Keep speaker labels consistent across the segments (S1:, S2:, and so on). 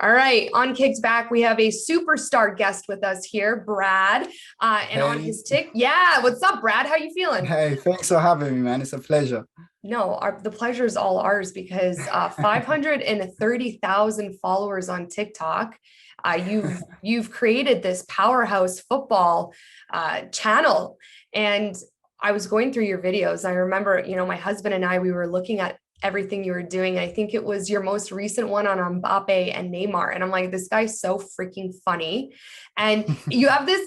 S1: All right, on Kicked Back, we have a superstar guest with us here, Brad. And on
S2: Hey,
S1: his yeah, what's up, Brad? How you feeling?
S2: hey, thanks for having me, man. It's a pleasure.
S1: No, the pleasure is all ours because 530,000 followers on TikTok. You've created this powerhouse football channel, and I was going through your videos. I remember, my husband and I we were looking at everything you were doing. I think it was your most recent one on Mbappe and Neymar, and I'm like, this guy's so freaking funny, and you have this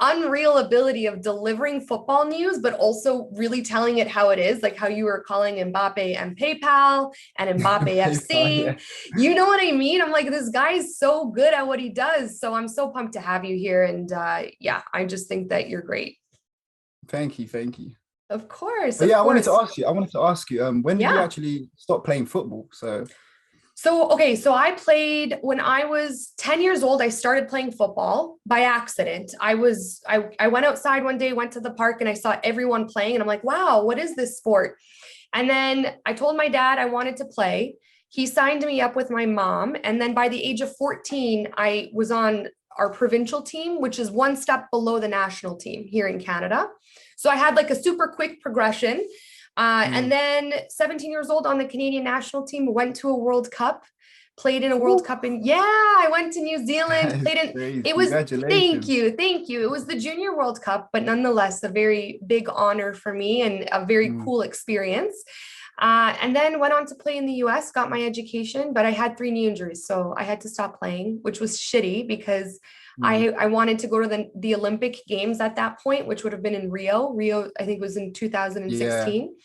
S1: unreal ability of delivering football news, but also really telling it how it is, like how you were calling Mbappe and PayPal and Mbappe
S2: PayPal,
S1: FC.
S2: yeah.
S1: You know what I mean? I'm like, this guy is so good at what he does. So I'm so pumped to have you here. And yeah, I just think that you're great.
S2: Thank you.
S1: Of course,
S2: But
S1: of
S2: yeah,
S1: course.
S2: I wanted to ask you, when did you
S1: Yeah.
S2: actually stop playing football? So,
S1: So I played when I was 10 years old. I started playing football by accident. I went outside one day, went to the park, and I saw everyone playing, and I'm like, wow, what is this sport? And then I told my dad I wanted to play. He signed me up with my mom, and then by the age of 14, I was on our provincial team, which is one step below the national team here in Canada. So I had like a super quick progression. And
S2: mm.
S1: then 17 years old on the Canadian national team, went to a World Cup, played in a World
S2: Woo,
S1: Cup. And yeah, I went to New
S2: that
S1: Zealand,
S2: is
S1: played in,
S2: crazy.
S1: it was, thank
S2: Congratulations.
S1: you, thank you. It was the Junior World Cup, but nonetheless, a very big honor for me and a very
S2: Mm,
S1: cool experience. And then went on to play in the US, got my education, but I had 3 knee injuries. So I had to stop playing, which was shitty because
S2: mm.
S1: I wanted to go to the Olympic Games at that point, which would have been in Rio. Rio, I think, was in
S2: Yeah.
S1: 2016.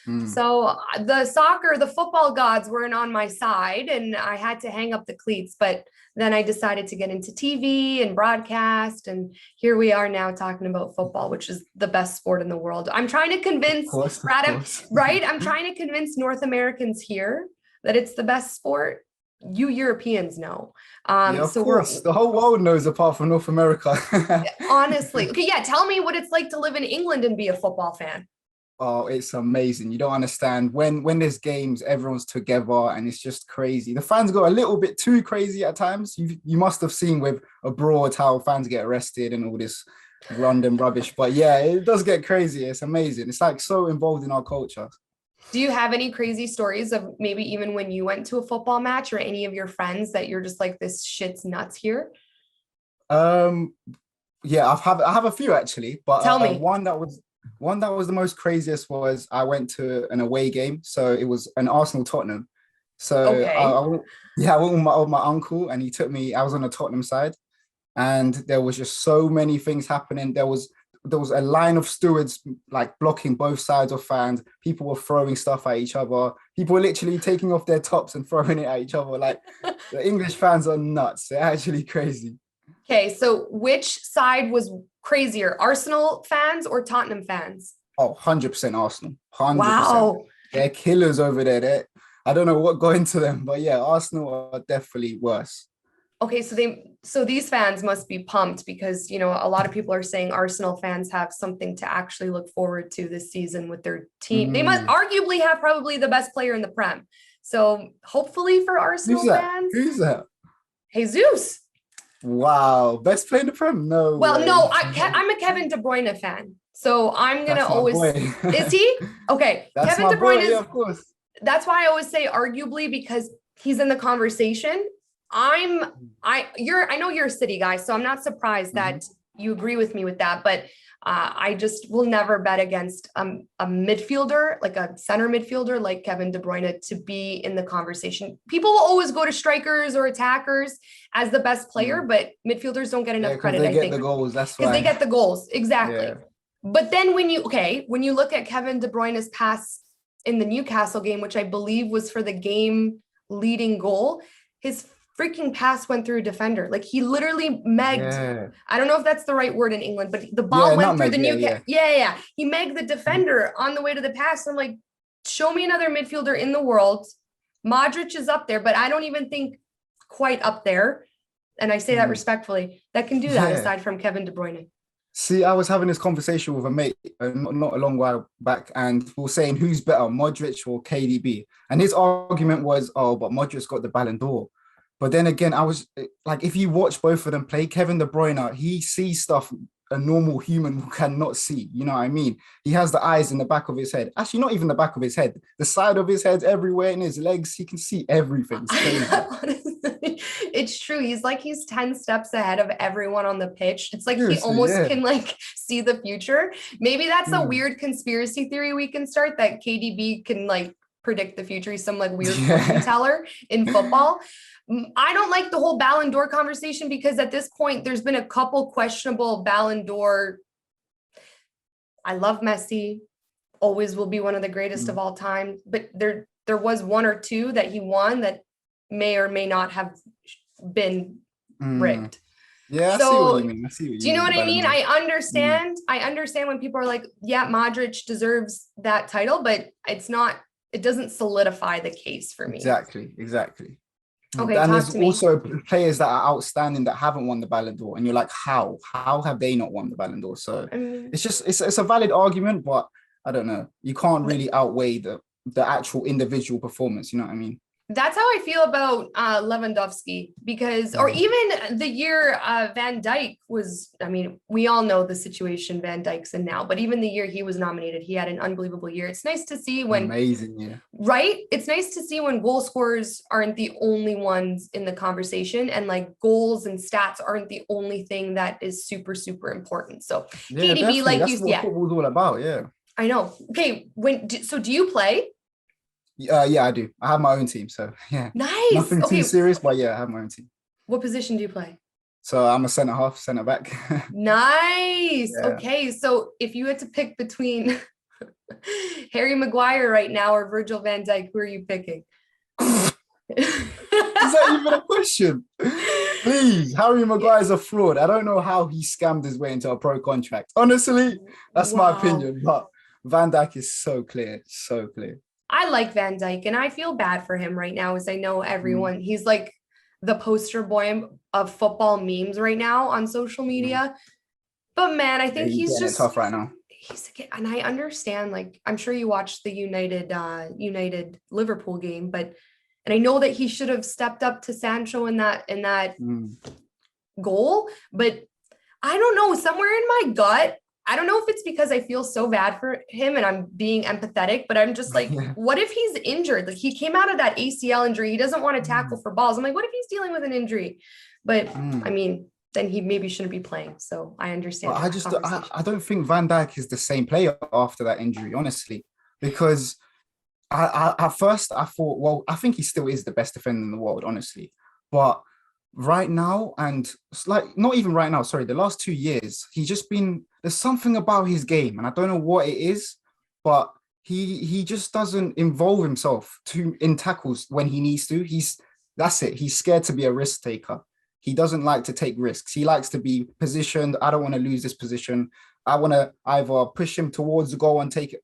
S2: Mm.
S1: So the football gods weren't on my side, and I had to hang up the cleats. But then I decided to get into TV and broadcast, and here we are now talking about football, which is the best sport in the world. I'm trying to convince
S2: Of
S1: Brad,
S2: course.
S1: right? I'm trying to convince North Americans here that it's the best sport. You Europeans know.
S2: Yeah, of
S1: So we're
S2: course. The whole world knows apart from North America.
S1: honestly okay. Yeah, tell me what it's like to live in England and be a football fan.
S2: Oh, it's amazing. You don't understand when there's games, everyone's together and it's just crazy. The fans go a little bit too crazy at times. You must have seen with abroad how fans get arrested and all this random rubbish. But yeah, it does get crazy. It's amazing. It's like so involved in our culture.
S1: Do you have any crazy stories of maybe even when you went to a football match or any of your friends that you're just like, this shit's nuts here?
S2: Um, yeah, I have a few actually, but
S1: Tell me.
S2: one that was the most craziest was I went to an away game. So it was an Arsenal Tottenham. So
S1: Okay.
S2: yeah, I went with my uncle and he took me. I was on the Tottenham side, and there was just so many things happening. There was a line of stewards like blocking both sides of fans. People were throwing stuff at each other. People were literally taking off their tops and throwing it at each other. Like the English fans are nuts. They're actually crazy.
S1: Okay, so which side was crazier, Arsenal fans or Tottenham fans?
S2: Oh, 100% Arsenal. 100%.
S1: Wow.
S2: They're killers over there. I don't know what got into them, but yeah, Arsenal are definitely worse.
S1: Okay, so these fans must be pumped because a lot of people are saying Arsenal fans have something to actually look forward to this season with their team. They must
S2: Mm.
S1: arguably have probably the best player in the Prem. So hopefully for
S2: Who's
S1: Arsenal
S2: that?
S1: fans,
S2: Who's that?
S1: Jesus.
S2: Wow. Best player in the Prem? No
S1: Well,
S2: way.
S1: no, I'm a Kevin De Bruyne fan. So I'm gonna
S2: That's my
S1: always,
S2: boy.
S1: is he? Okay.
S2: That's
S1: Kevin
S2: my
S1: De Bruyne
S2: boy. Yeah,
S1: is,
S2: of course.
S1: that's why I always say arguably because he's in the conversation. I'm I know you're a City guy, so I'm not surprised
S2: Mhm.
S1: that you agree with me with that. But I just will never bet against a midfielder, like a center midfielder, like Kevin De Bruyne, to be in the conversation. People will always go to strikers or attackers as the best player,
S2: Mm.
S1: but midfielders don't get
S2: Yeah,
S1: enough
S2: because
S1: credit,
S2: they
S1: I
S2: get the
S1: think,
S2: goals. That's
S1: because they
S2: why.
S1: get the goals exactly.
S2: Yeah.
S1: But then when you look at Kevin De Bruyne's pass in the Newcastle game, which I believe was for the game leading goal, his freaking pass went through a defender. Like he literally megged.
S2: Yeah.
S1: I don't know if that's the right word in England, but the ball
S2: Yeah,
S1: went through the
S2: nutmeg. Yeah,
S1: Newcastle.
S2: yeah.
S1: Yeah. He megged the defender on the way to the pass. I'm like, show me another midfielder in the world. Modric is up there, but I don't even think quite up there. And I say that
S2: Mm.
S1: respectfully, that can do that
S2: Yeah.
S1: aside from Kevin De Bruyne.
S2: See, I was having this conversation with a mate not a long while back, and we were saying who's better, Modric or KDB? And his argument was, oh, but Modric's got the Ballon d'Or. But then again, I was like, if you watch both of them play, Kevin De Bruyne, he sees stuff a normal human cannot see. You know what I mean? He has the eyes in the back of his head. Actually, not even the back of his head, the side of his head, everywhere in his legs. He can see everything. It's crazy.
S1: Honestly, it's true. He's 10 steps ahead of everyone on the pitch. It's like he
S2: Seriously,
S1: almost
S2: yeah.
S1: can like see the future. Maybe that's a
S2: Mm.
S1: weird conspiracy theory we can start, that KDB can like predict the future. He's some like weird fortune
S2: Yeah.
S1: teller in football. I don't like the whole Ballon d'Or conversation because at this point there's been a couple questionable Ballon d'Or. I love Messi, always will be one of the greatest of
S2: Mm.
S1: all time, but there was one or two that he won that may or may not have been
S2: Mm.
S1: rigged.
S2: Yeah, I see what you
S1: So
S2: mean. I see what
S1: do
S2: you
S1: you know
S2: mean with
S1: what
S2: the
S1: I
S2: Ballon
S1: mean?
S2: d'Or. Mm.
S1: I understand when people are like, yeah, Modric deserves that title, but it doesn't solidify the case for me.
S2: Exactly, exactly. And
S1: Okay, talk
S2: there's
S1: to me.
S2: also players that are outstanding that haven't won the Ballon d'Or, and you're like, how? How have they not won the Ballon d'Or? So
S1: I mean,
S2: it's just it's a valid argument, but I don't know. You can't really outweigh the actual individual performance. You know what I mean?
S1: that's how I feel about Lewandowski, because, or
S2: Mm.
S1: even the year Van Dijk was, I mean, we all know the situation Van Dijk's in now, but even the year he was nominated, he had an unbelievable year. It's nice to see when,
S2: Amazing, yeah.
S1: right? It's nice to see when goal scorers aren't the only ones in the conversation, and like goals and stats aren't the only thing that is super, super important. So
S2: Yeah,
S1: KDB,
S2: definitely.
S1: like
S2: That's
S1: you,
S2: what
S1: yeah,
S2: football's all about. Yeah.
S1: I know. Okay, so do you play?
S2: Yeah, I do. I have my own team, so yeah,
S1: Nice.
S2: nothing too
S1: Okay,
S2: serious, but yeah, I have my own team.
S1: what position do you play?
S2: So I'm a centre half, centre back.
S1: Nice.
S2: Yeah.
S1: Okay, so if you had to pick between Harry Maguire right now or Virgil van Dijk, who are you picking?
S2: Is that even a question? Please, Harry
S1: Yeah.
S2: Maguire's a fraud. I don't know how he scammed his way into a pro contract. Honestly, that's my
S1: Wow.
S2: opinion. But Van Dijk is so clear, so clear.
S1: I like Van Dijk, and I feel bad for him right now, as I know
S2: Mm,
S1: everyone, he's like the poster boy of football memes right now on social
S2: mm.
S1: media. But man, I
S2: Yeah,
S1: think
S2: he's getting it tough right now.
S1: and I understand, like, I'm sure you watched the United Liverpool game, but and I know that he should have stepped up to Sancho in that
S2: Mm.
S1: goal, but I don't know, somewhere in my gut, I don't know if it's because I feel so bad for him and I'm being empathetic, but I'm just like,
S2: Yeah.
S1: what if he's injured? Like, he came out of that ACL injury. He doesn't want to tackle
S2: Mm.
S1: for balls. I'm like, what if he's dealing with an injury? But I
S2: Mm.
S1: mean, then he maybe shouldn't be playing. So I
S2: But
S1: understand
S2: I
S1: that
S2: just
S1: conversation.
S2: I don't think Van Dijk is the same player after that injury, honestly, because at first I thought, well, I think he still is the best defender in the world, honestly. But right now, and it's like not even right now, sorry, the last 2 years, he's just been there's something about his game, and I don't know what it is, but he just doesn't involve himself too in tackles when he needs to. That's it. He's scared to be a risk taker. He doesn't like to take risks. He likes to be positioned. I don't want to lose this position. I want to either push him towards the goal and take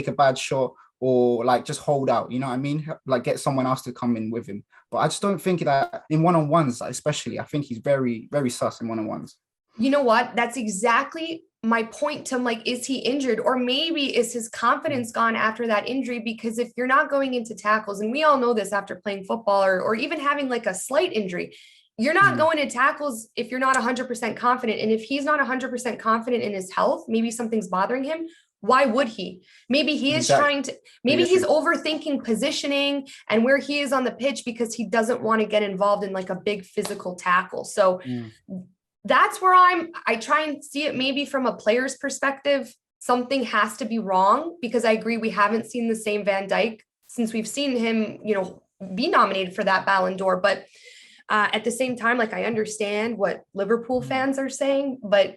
S2: a bad shot, or like just hold out, you know what I mean? Like get someone else to come in with him. But I just don't think that in one-on-ones, especially, I think he's very, very sus in one-on-ones.
S1: You know what? That's exactly my point to him. Like, is he injured? Or maybe is his confidence gone after that injury? Because if you're not going into tackles, and we all know this after playing football or even having like a slight injury, you're not
S2: Mm,
S1: going to tackles if you're not 100% confident. And if he's not 100% confident in his health, maybe something's bothering him. Why would he? Maybe he is
S2: exactly.
S1: trying to, maybe
S2: Yeah,
S1: he's
S2: true.
S1: overthinking positioning and where he is on the pitch because he doesn't want to get involved in like a big physical tackle. So
S2: Mm,
S1: that's where I try and see it maybe from a player's perspective. Something has to be wrong, because I agree we haven't seen the same Van Dijk since we've seen him, be nominated for that Ballon d'Or. But at the same time, like, I understand what Liverpool
S2: mm.
S1: fans are saying, but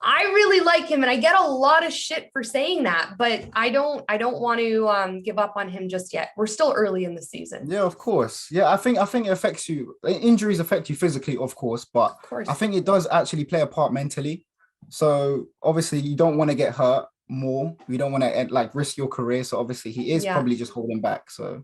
S1: I really like him, and I get a lot of shit for saying that, but I don't want to give up on him just yet. We're still early in the season.
S2: Yeah, of course. Yeah, I think it affects you. Injuries affect you physically, of course, but
S1: Of
S2: I
S1: course.
S2: think it does actually play a part mentally. So obviously you don't want to get hurt more. You don't want to like risk your career. So obviously he is
S1: Yeah.
S2: probably just holding back. So,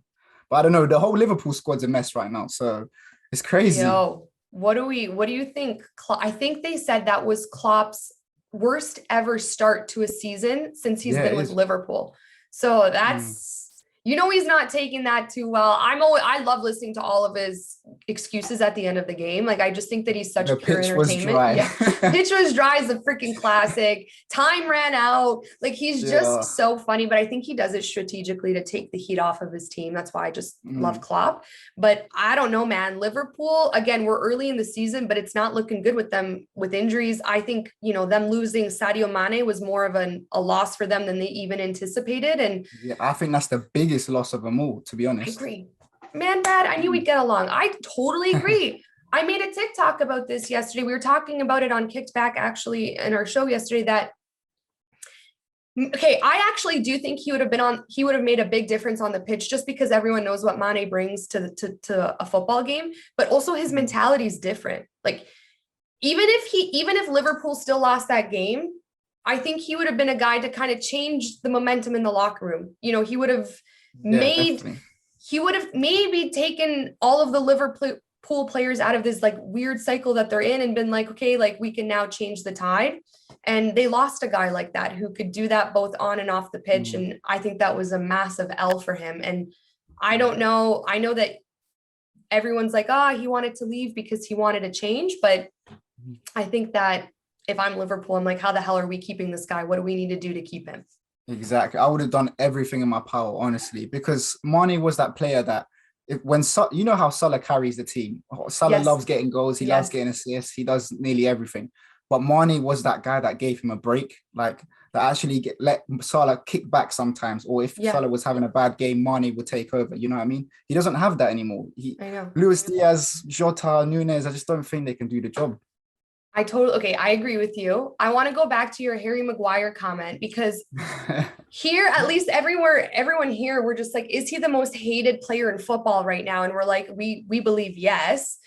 S2: but I don't know. The whole Liverpool squad's a mess right now. So it's crazy.
S1: Yo, what do you think? I think they said that was Klopp's worst ever start to a season since he's
S2: Yeah,
S1: been
S2: it
S1: with
S2: is.
S1: Liverpool. So
S2: Mm.
S1: that's, He's not taking that too well. I love listening to all of his excuses at the end of the game. Like, I just think that he's such
S2: The
S1: pure
S2: pitch was
S1: entertainment.
S2: dry.
S1: Yeah. Pitch was dry is a freaking classic. Time ran out. Like, he's
S2: Yeah.
S1: just so funny, but I think he does it strategically to take the heat off of his team. That's why I just love Klopp. But I don't know, man. Liverpool, again, we're early in the season, but it's not looking good with them with injuries. I think, them losing Sadio Mane was more of a loss for them than they even anticipated. And
S2: Yeah, I think that's the biggest loss of them all, to be
S1: I
S2: honest.
S1: agree. Man, Brad, I knew we'd get along. I totally agree. I made a TikTok about this yesterday. We were talking about it on Kicked Back, actually, in our show yesterday, that okay, I actually do think he would have made a big difference on the pitch, just because everyone knows what Mane brings to a football game, but also his mentality is different. Like, even if Liverpool still lost that game, I think he would have been a guy to kind of change the momentum in the locker room. He would have
S2: Definitely.
S1: he would have maybe taken all of the Liverpool players out of this like weird cycle that they're in and been like, okay, like, we can now change the tide. And they lost a guy like that who could do that both on and off the pitch. And I think that was a massive L for him. And I don't know. I know that everyone's like, he wanted to leave because he wanted a change. But I think that if I'm Liverpool, I'm like, how the hell are we keeping this guy? What do we need to do to keep him?
S2: Exactly. I would have done everything in my power, honestly, because Mane was that player that you know how Salah carries the team. Salah
S1: Yes.
S2: loves getting goals. He loves getting assists. He does nearly everything. But Mane was that guy that gave him a break, like that actually let Salah kick back sometimes. Or if Salah was having a bad game, Mane would take over. You know what I mean? He doesn't have that anymore.
S1: I know.
S2: Luis Diaz, Jota, Nunez, I just don't think they can do the job.
S1: Okay, I agree with you. I want to go back to your Harry Maguire comment, because here, at least everyone here, we're just like, is he the most hated player in football right now? And we're like, we believe yes.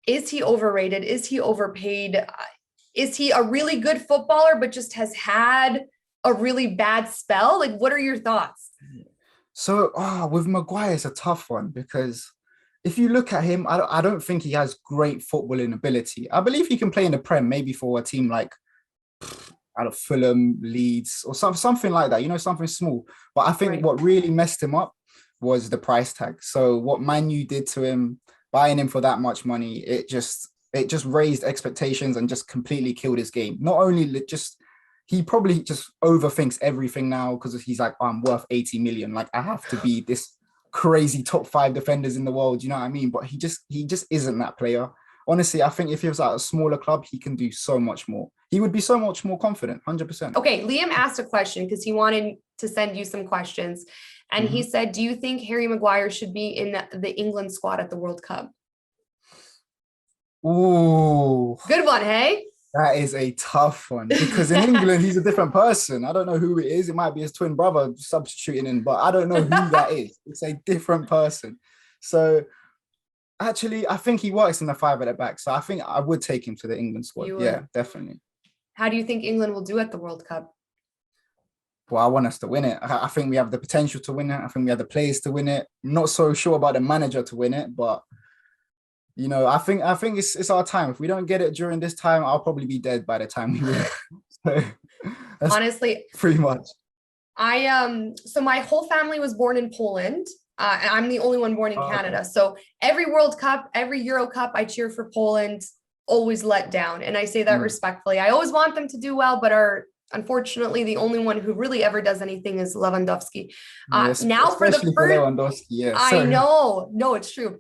S1: Is he overrated? Is he overpaid? Is he a really good footballer, but just has had a really bad spell? Like, what are your thoughts?
S2: So, with Maguire, it's a tough one, because if you look at him, I don't think he has great footballing ability. I believe he can play in the Prem, maybe for a team like Fulham, Leeds, or something like that, something small. But I think what really messed him up was the price tag. So what Man U did to him, buying him for that much money, it just raised expectations and just completely killed his game. Not only he probably just overthinks everything now, because he's like, I'm worth 80 million. Like, I have to be this crazy top 5 defenders in the world, you know what I mean? But he just isn't that player. Honestly, I think if he was at a smaller club, he can do so much more. He would be so much more confident, 100%.
S1: Okay, Liam asked a question because he wanted to send you some questions. And he said, do you think Harry Maguire should be in the England squad at the World Cup?
S2: Ooh.
S1: Good one, hey?
S2: That is a tough one, because in England, he's a different person. I don't know who it is. It might be his twin brother substituting in, but I don't know who that is. It's a different person. So actually, I think he works in the 5 at the back. So I think I would take him to the England squad. Yeah, definitely.
S1: How do you think England will do at the World Cup?
S2: Well, I want us to win it. I think we have the potential to win it. I think we have the players to win it. I'm not so sure about the manager to win it, but I think it's our time. If we don't get it during this time, I'll probably be dead by the time we win. So
S1: honestly,
S2: pretty much.
S1: So my whole family was born in Poland. And I'm the only one born in Canada. Okay. So every World Cup, every Euro Cup, I cheer for Poland, always let down. And I say that respectfully. I always want them to do well, but unfortunately, the only one who really ever does anything is Lewandowski.
S2: Yes,
S1: now for the first,
S2: Lewandowski, yeah.
S1: I know, no, it's true.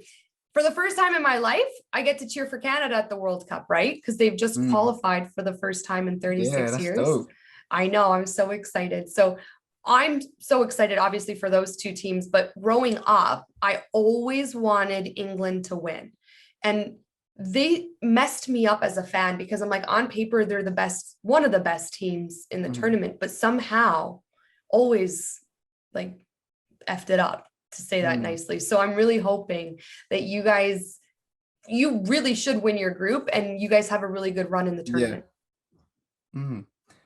S1: For the first time in my life, I get to cheer for Canada at the World Cup, right? Because they've just qualified for the first time in 36 years.
S2: Dope.
S1: I know, I'm so excited. So I'm so excited, obviously, for those two teams. But growing up, I always wanted England to win. And they messed me up as a fan, because I'm like, on paper, they're the best, one of the best teams in the tournament, but somehow always like effed it up, to say that nicely. So I'm really hoping that you really should win your group, and you guys have a really good run in the tournament.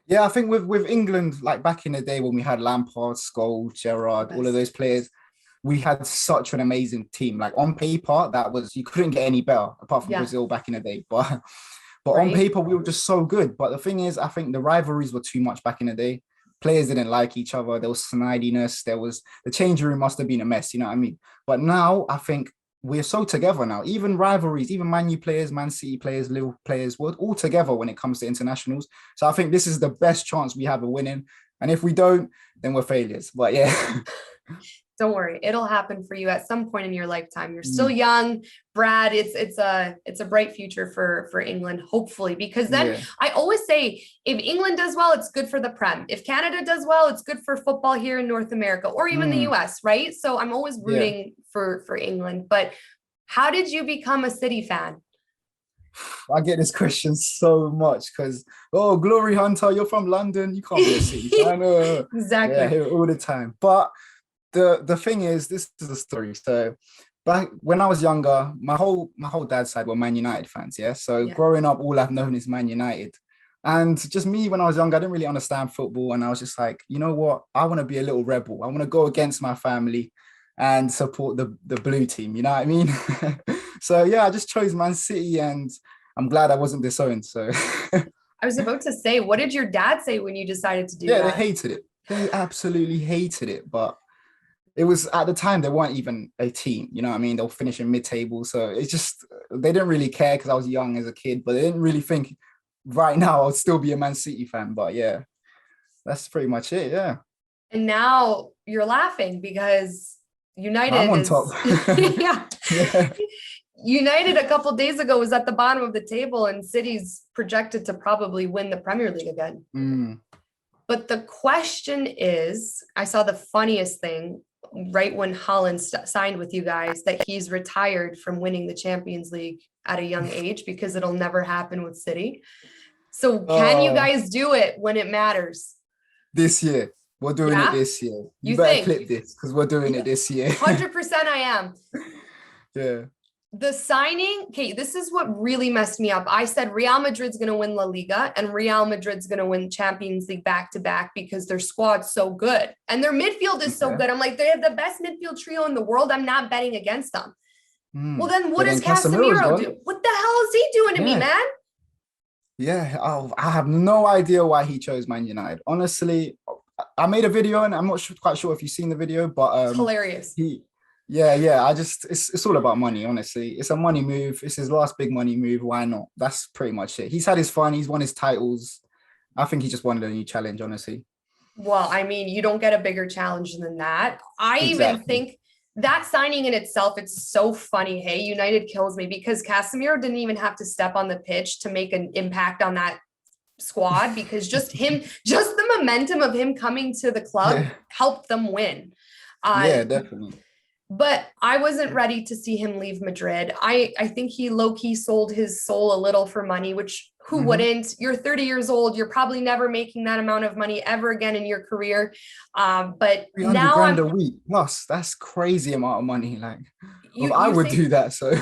S2: Yeah, I think with England, like back in the day when we had Lampard, Scholes, Gerrard, all of those players, we had such an amazing team. Like on paper, you couldn't get any better, apart from Brazil back in the day. But on paper, we were just so good. But the thing is, I think the rivalries were too much back in the day. players didn't like each other. There was snidiness. The changing room must have been a mess. You know what I mean? But now I think we're so together now. Even rivalries, even Man U players, Man City players, Liverpool players, we're all together when it comes to internationals. So I think this is the best chance we have of winning. And if we don't, then we're failures. But yeah.
S1: Don't worry, it'll happen for you at some point in your lifetime. You're still young, Brad. It's a bright future for England, hopefully, because then I always say if England does well, it's good for the Prem. If Canada does well, it's good for football here in North America or even the US, right? So I'm always rooting for England. But how did you become a City fan?
S2: I get this question so much because, oh, Glory Hunter, you're from London. You can't be a City fan.
S1: Exactly.
S2: Yeah, I hear it all the time. But the thing is, this is the story. So back when I was younger, my whole dad's side were Man United fans. Yeah. So growing up, all I've known is Man United. And just me, when I was younger, I didn't really understand football. And I was just like, you know what? I want to be a little rebel. I want to go against my family and support the blue team. You know what I mean? So yeah, I just chose Man City, and I'm glad I wasn't disowned. So
S1: I was about to say, what did your dad say when you decided to do that?
S2: Yeah, they hated it. They absolutely hated it. But it was at the time they weren't even a team. You know what I mean? They were finishing mid-table. So it's just they didn't really care because I was young as a kid, but they didn't really think right now I'll still be a Man City fan. But yeah, that's pretty much it. Yeah.
S1: And now you're laughing because United
S2: I'm on
S1: is
S2: top.
S1: yeah. United a couple days ago was at the bottom of the table, and City's projected to probably win the Premier League again. But the question is, I saw the funniest thing right when Haaland signed with you guys, that he's retired from winning the Champions League at a young age because it'll never happen with City. So can you guys do it when it matters?
S2: This year. We're doing it this year. You better clip this because we're doing it this year.
S1: 100% I am.
S2: Yeah.
S1: The signing, okay, this is what really messed me up. I said Real Madrid's going to win La Liga and Real Madrid's going to win Champions League back-to-back because their squad's so good. And their midfield is so good. I'm like, they have the best midfield trio in the world. I'm not betting against them. Well, then what does Casemiro do? What the hell is he doing to me, man?
S2: Yeah, I have no idea why he chose Man United. Honestly, I made a video and I'm not quite sure if you've seen the video, but
S1: it's hilarious.
S2: It's all about money, honestly. It's a money move. It's his last big money move. Why not? That's pretty much it. He's had his fun. He's won his titles. I think he just wanted a new challenge, honestly.
S1: Well, I mean, you don't get a bigger challenge than that. I even think that signing in itself, it's so funny. Hey, United kills me because Casemiro didn't even have to step on the pitch to make an impact on that squad because just the momentum of him coming to the club helped them win.
S2: Definitely.
S1: But I wasn't ready to see him leave Madrid. I think he low-key sold his soul a little for money, which who wouldn't? You're 30 years old. You're probably never making that amount of money ever again in your career. But now
S2: grand a week plus, that's crazy amount of money. Like I would do that. So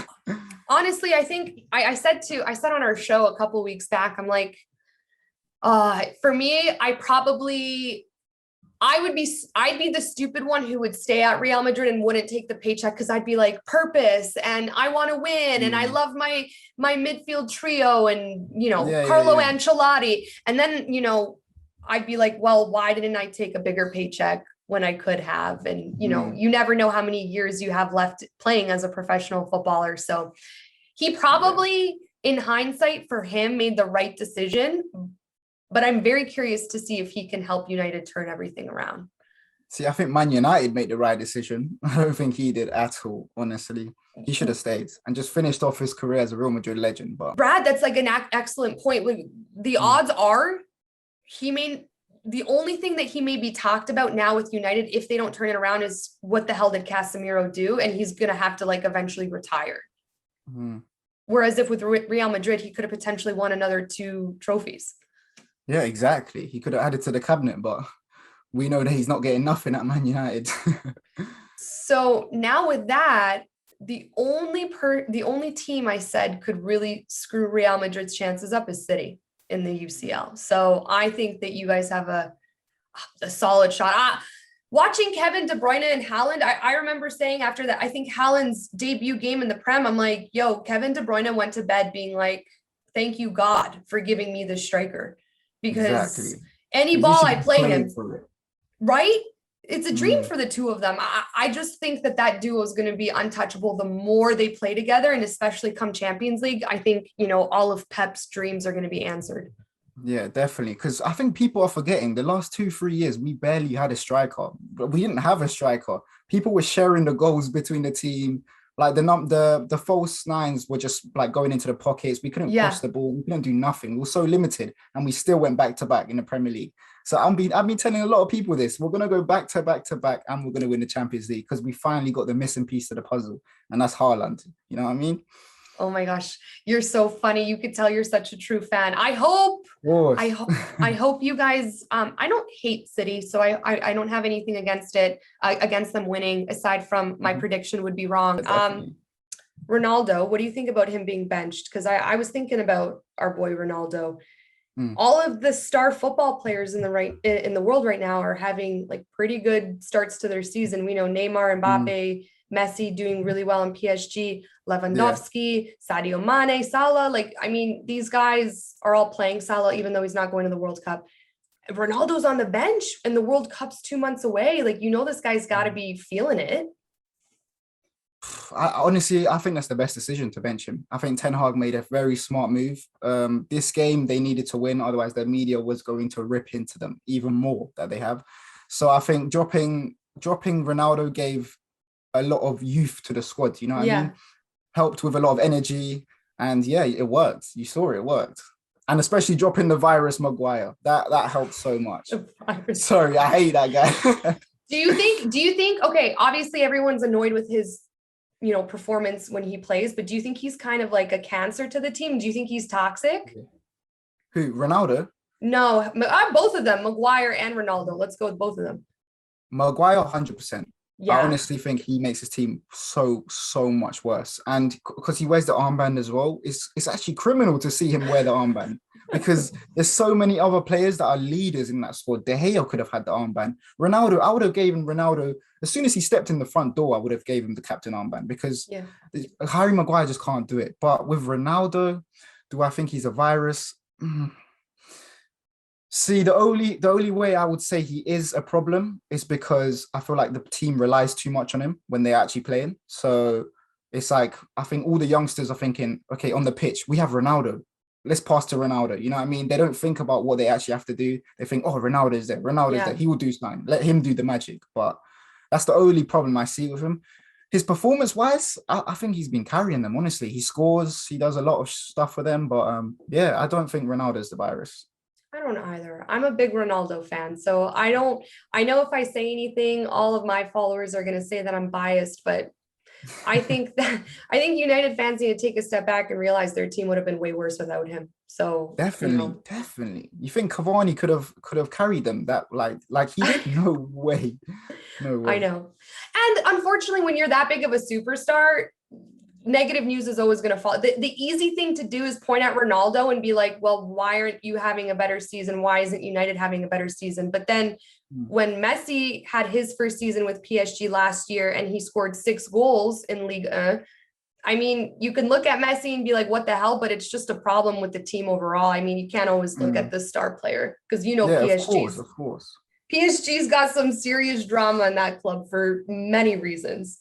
S1: honestly, I think I said on our show a couple of weeks back, I'm like, for me, I'd be the stupid one who would stay at Real Madrid and wouldn't take the paycheck because I'd be like purpose and I want to win and I love my midfield trio and Carlo Ancelotti. And then I'd be like, well, why didn't I take a bigger paycheck when I could have? And you never know how many years you have left playing as a professional footballer. So he probably, in hindsight, for him, made the right decision. But I'm very curious to see if he can help United turn everything around.
S2: See, I think Man United made the right decision. I don't think he did at all, honestly. He should have stayed and just finished off his career as a Real Madrid legend. But
S1: Brad, that's like an excellent point. The odds are the only thing that he may be talked about now with United, if they don't turn it around, is what the hell did Casemiro do? And he's going to have to eventually retire. Whereas if with Real Madrid, he could have potentially won another 2 trophies.
S2: Yeah, exactly. He could have added to the cabinet, but we know that he's not getting nothing at Man United.
S1: So now with that, the only team I said could really screw Real Madrid's chances up is City in the UCL. So I think that you guys have a solid shot. Watching Kevin De Bruyne and Haaland, I remember saying after that, I think Haaland's debut game in the Prem, I'm like, yo, Kevin De Bruyne went to bed being like, thank you, God, for giving me this striker. Because Any
S2: He's
S1: ball I
S2: literally
S1: play
S2: playing
S1: him,
S2: for it.
S1: right? It's a dream
S2: Mm.
S1: for the two of them. I just think that duo is going to be untouchable the more they play together, and especially come Champions League. I think, all of Pep's dreams are going to be answered.
S2: Yeah, definitely. Because I think people are forgetting the last 2, 3 years, we barely had a striker. But we didn't have a striker. People were sharing the goals between the team. Like the false nines were just like going into the pockets. We couldn't
S1: Yeah.
S2: cross the ball. We couldn't do nothing. We were so limited, and we still went back to back in the Premier League. So I've been telling a lot of people this. We're gonna go back to back to back, and we're gonna win the Champions League because we finally got the missing piece of the puzzle, and that's Haaland. You know what I mean?
S1: Oh my gosh, you're so funny. You could tell you're such a true fan. I hope,
S2: Of course.
S1: I hope, I hope you guys. I don't hate City, so I don't have anything against it, against them winning. Aside from my prediction would be wrong.
S2: Definitely.
S1: Ronaldo, what do you think about him being benched? Because I was thinking about our boy Ronaldo.
S2: Mm.
S1: All of the star football players in the world right now are having like pretty good starts to their season. We know Neymar, Mbappe, Messi doing really well in PSG,
S2: Yeah.
S1: Lewandowski, Sadio Mane, Salah. Like, I mean, these guys are all playing. Salah, even though he's not going to the World Cup. Ronaldo's on the bench and the World Cup's 2 months away. Like, this guy's got to be feeling it.
S2: Honestly, I think that's the best decision to bench him. I think Ten Hag made a very smart move. This game they needed to win, otherwise the media was going to rip into them even more that they have. So I think dropping Ronaldo gave a lot of youth to the squad. You know what I mean? Helped with a lot of energy, and yeah, it worked. You saw it worked, and especially dropping the virus Maguire that helped so much. Sorry, I hate that guy.
S1: Do you think? Okay, obviously everyone's annoyed with his performance when he plays, but do you think he's kind of like a cancer to the team? Do you think he's toxic?
S2: Who, Ronaldo?
S1: No, both of them, Maguire and Ronaldo. Let's go with both of them.
S2: Maguire, 100%.
S1: Yeah.
S2: I honestly think he makes his team so much worse, and because he wears the armband as well, it's actually criminal to see him wear the armband because there's so many other players that are leaders in that squad. De Gea could have had the armband. Ronaldo, I would have given Ronaldo as soon as he stepped in the front door. I would have gave him the captain armband because Harry Maguire just can't do it. But with Ronaldo, do I think he's a virus? See, the only way I would say he is a problem is because I feel like the team relies too much on him when they're actually playing. So it's like, I think all the youngsters are thinking, okay, on the pitch, we have Ronaldo. Let's pass to Ronaldo. You know what I mean? They don't think about what they actually have to do. They think, oh, Ronaldo's there. Ronaldo's there. He will do something. Let him do the magic. But that's the only problem I see with him. His performance-wise, I think he's been carrying them, honestly. He scores. He does a lot of stuff for them. But yeah, I don't think Ronaldo's the virus.
S1: I don't either. I'm a big Ronaldo fan. So I know if I say anything, all of my followers are going to say that I'm biased, but I think United fans need to take a step back and realize their team would have been way worse without him. So
S2: definitely. You think Cavani could have carried them that like he did? No way. No way.
S1: I know. And unfortunately, when you're that big of a superstar, negative news is always going to fall. The easy thing to do is point at Ronaldo and be like, well, why aren't you having a better season? Why isn't United having a better season? But then when Messi had his first season with PSG last year and he scored 6 goals in Ligue 1, I mean, you can look at Messi and be like, what the hell? But it's just a problem with the team overall. I mean, you can't always look at the star player because,
S2: of course.
S1: PSG's got some serious drama in that club for many reasons.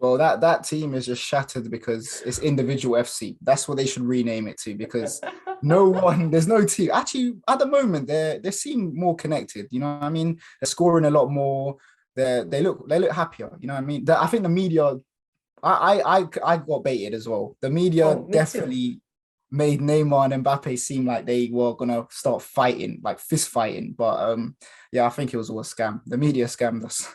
S2: Well, that team is just shattered because it's individual FC. That's what they should rename it to, because there's no team. Actually, at the moment, they seem more connected. You know what I mean? They're scoring a lot more. They look happier. You know what I mean? I think the media, I got baited as well. The media definitely made Neymar and Mbappe seem like they were gonna start fighting, like fist fighting. But yeah, I think it was all a scam. The media scammed us.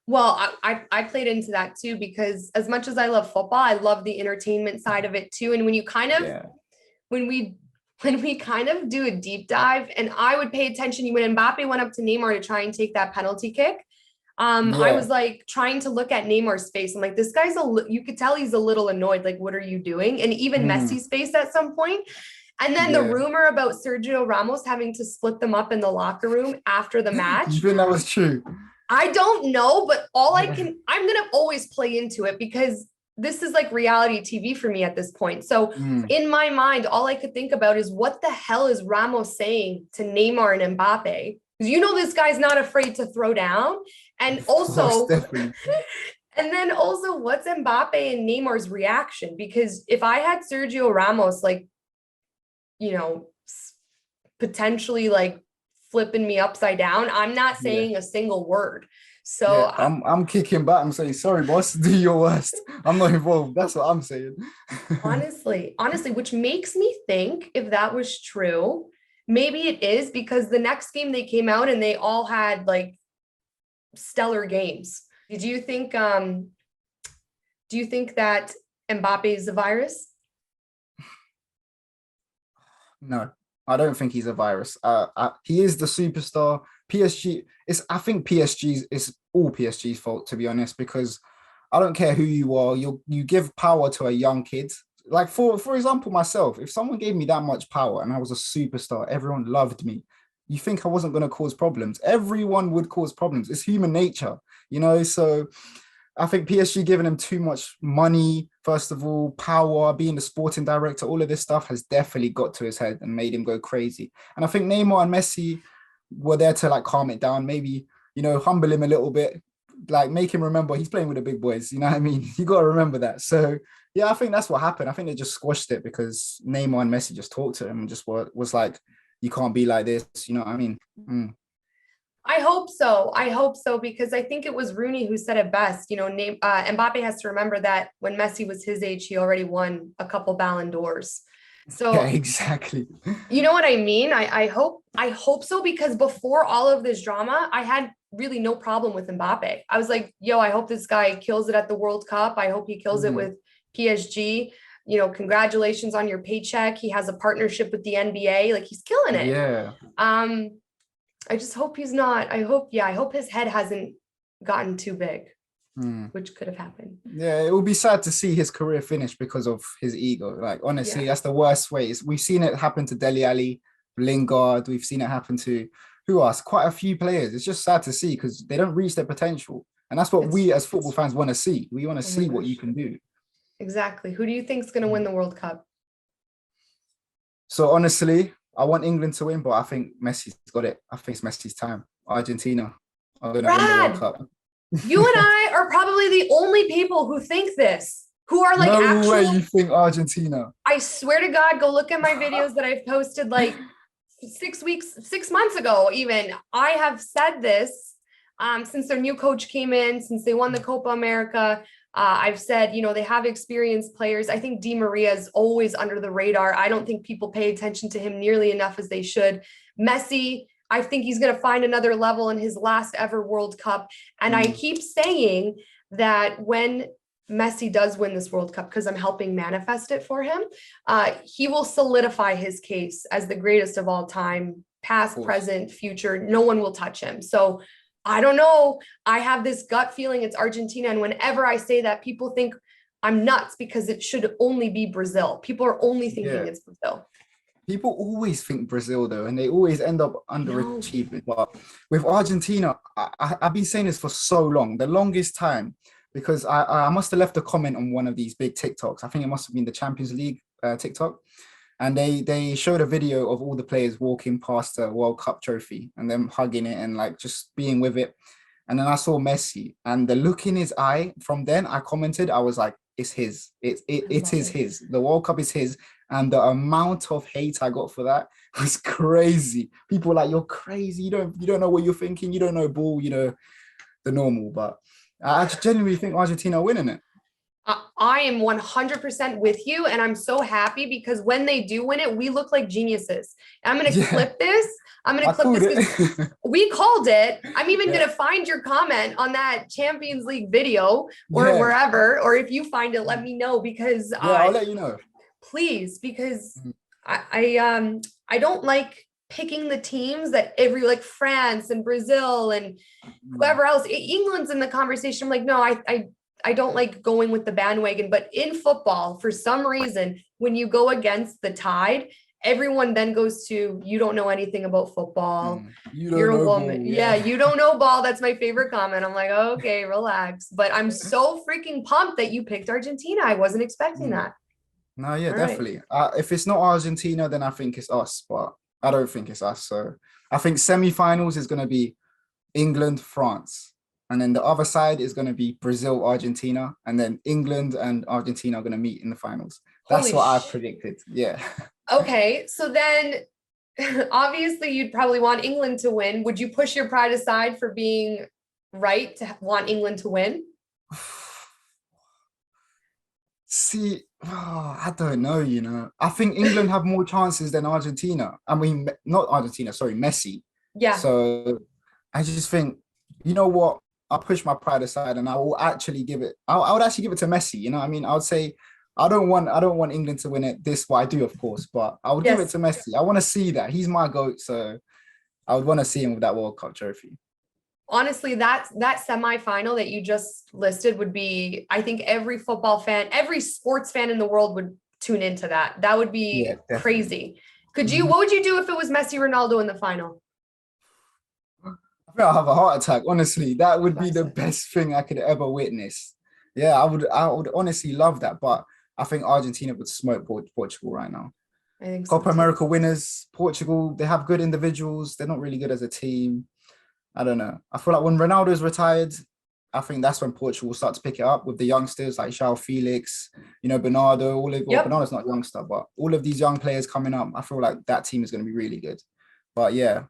S1: Well, I played into that too, because as much as I love football, I love the entertainment side of it too. And when you kind of, when we kind of do a deep dive, and I would pay attention when Mbappe went up to Neymar to try and take that penalty kick. I was like trying to look at Neymar's face. I'm like, this guy's you could tell he's a little annoyed. Like, what are you doing? And even Messi's face at some point. And then the rumor about Sergio Ramos having to split them up in the locker room after the match.
S2: You think that was true?
S1: I don't know, but I'm going to always play into it because this is like reality TV for me at this point. So
S2: Mm.
S1: in my mind, all I could think about is what the hell is Ramos saying to Neymar and Mbappe? Because you know this guy's not afraid to throw down. And
S2: Of course,
S1: also,
S2: definitely.
S1: and then also what's Mbappe and Neymar's reaction? Because if I had Sergio Ramos, like, you know, potentially like flipping me upside down, I'm not
S2: Yeah.
S1: saying a single word.
S2: Yeah,
S1: So
S2: I'm kicking back. I'm saying, sorry, boss, do your worst. I'm not involved. That's what I'm saying.
S1: honestly, which makes me think if that was true, maybe it is because the next game they came out and they all had like stellar games. Do you think that Mbappe is a virus?
S2: No, I don't think he's a virus. He is the superstar. PSG is. I think PSG is all PSG's fault, to be honest, because I don't care who you are. You give power to a young kid. Like for example, myself. If someone gave me that much power and I was a superstar, everyone loved me. You think I wasn't going to cause problems? Everyone would cause problems. It's human nature, you know. So I think PSG giving him too much money, first of all, power, being the sporting director, all of this stuff has definitely got to his head and made him go crazy. And I think Neymar and Messi were there to like calm it down, maybe, humble him a little bit, like make him remember he's playing with the big boys. You know what I mean? You got to remember that. So yeah, I think that's what happened. I think they just squashed it because Neymar and Messi just talked to him and just was like, you can't be like this. You know what I mean? Mm.
S1: I hope so. I hope so, because I think it was Rooney who said it best. Mbappe has to remember that when Messi was his age, he already won a couple Ballon d'Ors.
S2: Yeah,
S1: So
S2: exactly.
S1: you know what I mean? I hope so, because before all of this drama, I had really no problem with Mbappe. I was like, yo, I hope this guy kills it at the World Cup. I hope he kills it
S2: Mm.
S1: with PSG. Congratulations on your paycheck. He has a partnership with the NBA. Like, he's killing it.
S2: Yeah.
S1: I just hope he's not. I hope his head hasn't gotten too big,
S2: Mm.
S1: which could have happened.
S2: Yeah, it would be sad to see his career finish because of his ego. Like, honestly,
S1: Yeah.
S2: that's the worst way. We've seen it happen to Dele Alli, Lingard. We've seen it happen to who else? Quite a few players. It's just sad to see because they don't reach their potential. And that's what we as football fans want to see. We want to
S1: Oh my
S2: see what you
S1: gosh.
S2: can do.
S1: Exactly. Who do you think is going to win the World Cup?
S2: So honestly, I want England to win, but I think Messi's got it. I think it's Messi's time. Argentina are going to win the World
S1: Brad,
S2: Cup.
S1: you and I are probably the only people who think this, who are like
S2: No way
S1: actual.
S2: you think Argentina.
S1: I swear to God, go look at my videos that I've posted like 6 months ago, even. I have said this since their new coach came in, since they won the Copa America. I've said, they have experienced players. I think Di Maria is always under the radar. I don't think people pay attention to him nearly enough as they should. Messi, I think he's going to find another level in his last ever World Cup. And I keep saying that when Messi does win this World Cup, because I'm helping manifest it for him, he will solidify his case as the greatest of all time, past, present, future. No one will touch him. So I don't know. I have this gut feeling it's Argentina. And whenever I say that, people think I'm nuts because it should only be Brazil. People are only thinking it's Brazil.
S2: People always think Brazil though, and they always end up underachieving. But with Argentina, I've been saying this for so long, the longest time, because I must have left a comment on one of these big TikToks. I think it must have been the Champions League TikTok. And they showed a video of all the players walking past the World Cup trophy and them hugging it and like just being with it. And then I saw Messi and the look in his eye. From then I commented, I was like, it's his. It is his. The World Cup is his. And the amount of hate I got for that was crazy. People were like, you're crazy. You don't know what you're thinking. You don't know ball, the normal. But I genuinely think Argentina are winning it.
S1: I am 100% with you. And I'm so happy because when they do win it, we look like geniuses. I'm going to clip this. I'm going to clip this because we called it. I'm even going to find your comment on that Champions League video or wherever, or if you find it, let me know because
S2: I'll let you know.
S1: Please, because I don't like picking the teams that like France and Brazil and whoever else. England's in the conversation. I'm like, no, I don't like going with the bandwagon, but in football, for some reason, when you go against the tide everyone then goes to, you don't know anything about football.
S2: You
S1: You're
S2: don't
S1: a
S2: know
S1: woman.
S2: ball,
S1: Yeah,
S2: yeah.
S1: you don't know ball. That's my favorite comment. I'm like, okay, relax. But I'm so freaking pumped that you picked Argentina. I wasn't expecting
S2: Mm.
S1: that.
S2: No, yeah,
S1: All right.
S2: definitely. If it's not Argentina, then I think it's us, but I don't think it's us. So I think semi-finals is going to be England, France. And then the other side is going to be Brazil, Argentina. And then England and Argentina are going to meet in the finals. That's
S1: Holy
S2: what I've predicted. Yeah.
S1: Okay. So then obviously you'd probably want England to win. Would you push your pride aside for being right to want England to win?
S2: See, I don't know, I think England have more chances than Argentina. I mean, not Argentina, sorry, Messi.
S1: Yeah.
S2: So I just think, you know what? I'll push my pride aside and I will actually give it, I would actually give it to Messi. You know what I mean? I would say I don't want England to win it. This what I do, of course, but I would give it
S1: Yes.
S2: to Messi. I want to see that. He's my GOAT. So I would want to see him with that World Cup trophy.
S1: Honestly, that semifinal that you just listed would be, I think every football fan, every sports fan in the world would tune into that. That would
S2: Yeah,
S1: be
S2: definitely.
S1: crazy. What
S2: Mhm.
S1: would you do if it was Messi Ronaldo in the final?
S2: I think I'll have a heart attack. Honestly, that would be
S1: That's
S2: the
S1: it.
S2: best thing I could ever witness. Yeah, I would honestly love that. But I think Argentina would smoke Portugal right now.
S1: I think so
S2: Copa
S1: too.
S2: America winners, Portugal, they have good individuals. They're not really good as a team. I don't know. I feel like when Ronaldo's retired, I think that's when Portugal will start to pick it up with the youngsters like João Felix, Bernardo, well,
S1: Yep.
S2: Bernardo's not a youngster, but all of these young players coming up, I feel like that team is going to be really good. But yeah,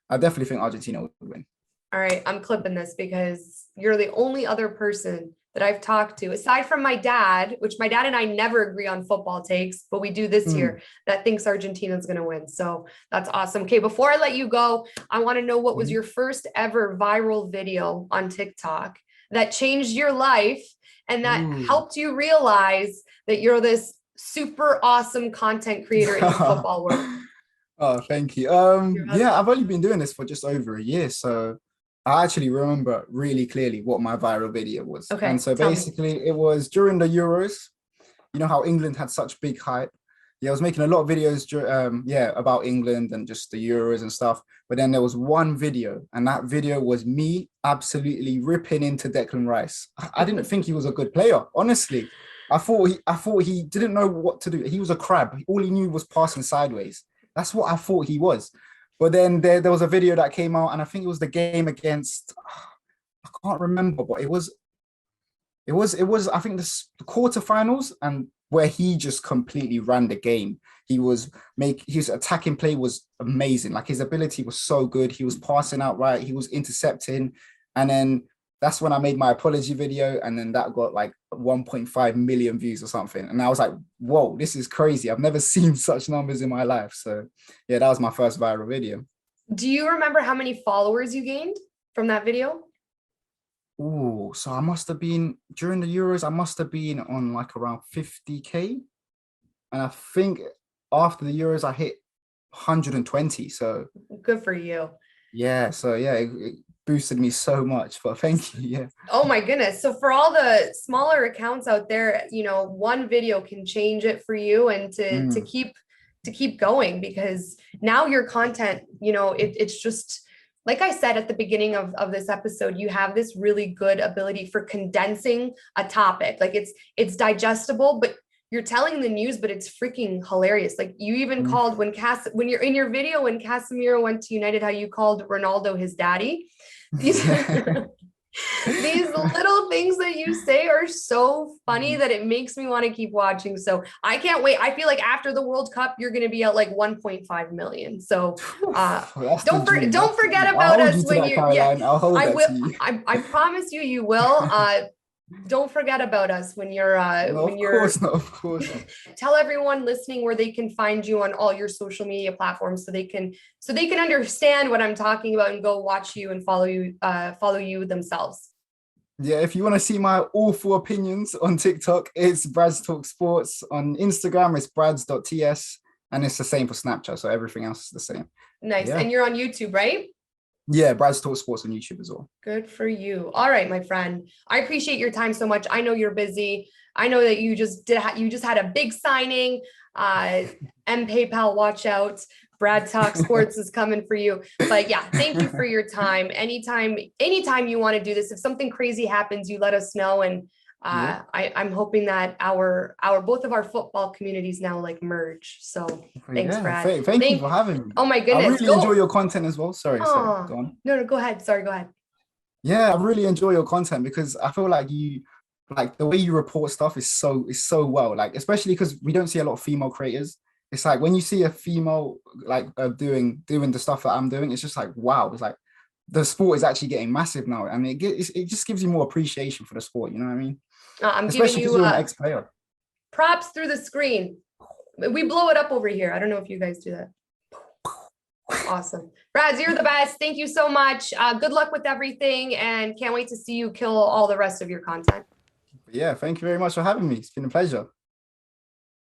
S2: I definitely think Argentina would win.
S1: All right, I'm clipping this because you're the only other person that I've talked to, aside from my dad, which my dad and I never agree on football takes, but we do this
S2: Mm.
S1: year, that thinks Argentina's going to win. So that's awesome. Okay, before I let you go, I want to know what was
S2: Mhm.
S1: your first ever viral video on TikTok that changed your life and that
S2: Ooh.
S1: helped you realize that you're this super awesome content creator in the football world.
S2: Oh, thank you.
S1: You're
S2: Yeah,
S1: welcome.
S2: I've only been doing this for just over a year, so I actually remember really clearly what my viral video was. And
S1: Okay,
S2: so
S1: tell me.
S2: basically, it was during the Euros. You know how England had such big hype. Yeah, I was making a lot of videos, yeah, about England and just the Euros and stuff. But then there was one video, and that video was me absolutely ripping into Declan Rice. I didn't think he was a good player, honestly. I thought he didn't know what to do. He was a crab. All he knew was passing sideways. That's what I thought he was. But then there was a video that came out, and I think it was the game against, I can't remember, but it was I think the quarterfinals, and where he just completely ran the game. His attacking play was amazing. Like his ability was so good. He was passing out right, he was intercepting. And then that's when I made my apology video, and then that got like 1.5 million views or something. And I was like, whoa, this is crazy. I've never seen such numbers in my life. So yeah, that was my first viral video.
S1: Do you remember how many followers you gained from that video?
S2: Oh, so I must have been during the Euros, I must have been on like around 50K. And I think after the Euros, I hit 120. So
S1: Good for you.
S2: yeah, it boosted me so much. But thank you. Yeah.
S1: Oh my goodness. So for all the smaller accounts out there, one video can change it for you and
S2: Mm,
S1: to keep going because now your content, it's just like I said at the beginning of this episode, you have this really good ability for condensing a topic. Like it's digestible, but you're telling the news, but it's freaking hilarious. Like you even
S2: mm.
S1: called when you're in your video when Casemiro went to United, how you called Ronaldo his daddy. These these little things that you say are so funny that it makes me want to keep watching. So I can't wait. I feel like after the World Cup, you're going to be at like 1.5 million. So
S2: That's the dream.
S1: don't
S2: That's the dream.
S1: forget
S2: I'll
S1: about
S2: hold
S1: us
S2: you to
S1: when
S2: that,
S1: you yeah,
S2: Caroline. I'll hold
S1: I
S2: that
S1: will.
S2: to you.
S1: I promise you, you will. Don't forget about us
S2: No,
S1: when
S2: of
S1: you're
S2: course not. Of course not.
S1: tell everyone listening where they can find you on all your social media platforms so they can understand what I'm talking about and go watch you and follow you themselves.
S2: Yeah, if you want to see my awful opinions on TikTok, it's Bradz Talk Sports. On Instagram, it's Bradz.ts. And it's the same for Snapchat. So everything else is the same.
S1: Nice.
S2: Yeah.
S1: And you're on YouTube, right?
S2: Yeah, Bradz Talk Sports on YouTube as well.
S1: Good for you. All right, my friend. I appreciate your time so much. I know you're busy. I know that you just had a big signing. And PayPal, watch out. Brad Talk Sports is coming for you. But yeah, thank you for your time. Anytime you want to do this, if something crazy happens, you let us know. And I'm hoping that our both of our football communities now like merge. So thanks,
S2: Yeah,
S1: Brad.
S2: thank you for having me.
S1: Oh my
S2: I
S1: goodness.
S2: really enjoy your content as well. Sorry,
S1: Oh,
S2: go on.
S1: no, go ahead. Sorry, go ahead.
S2: Yeah, I really enjoy your content because I feel like you like the way you report stuff is so well, like especially because we don't see a lot of female creators. It's like when you see a female like doing the stuff that I'm doing, it's just like wow, it's like the sport is actually getting massive now, and it just gives you more appreciation for the sport, you know what I mean?
S1: I'm giving
S2: Especially because
S1: you
S2: you're an ex-player.
S1: props through the screen. We blow it up over here. I don't know if you guys do that. Awesome. Bradz, you're the best. Thank you so much. Good luck with everything, and can't wait to see you kill all the rest of your content.
S2: Yeah, thank you very much for having me. It's been a pleasure.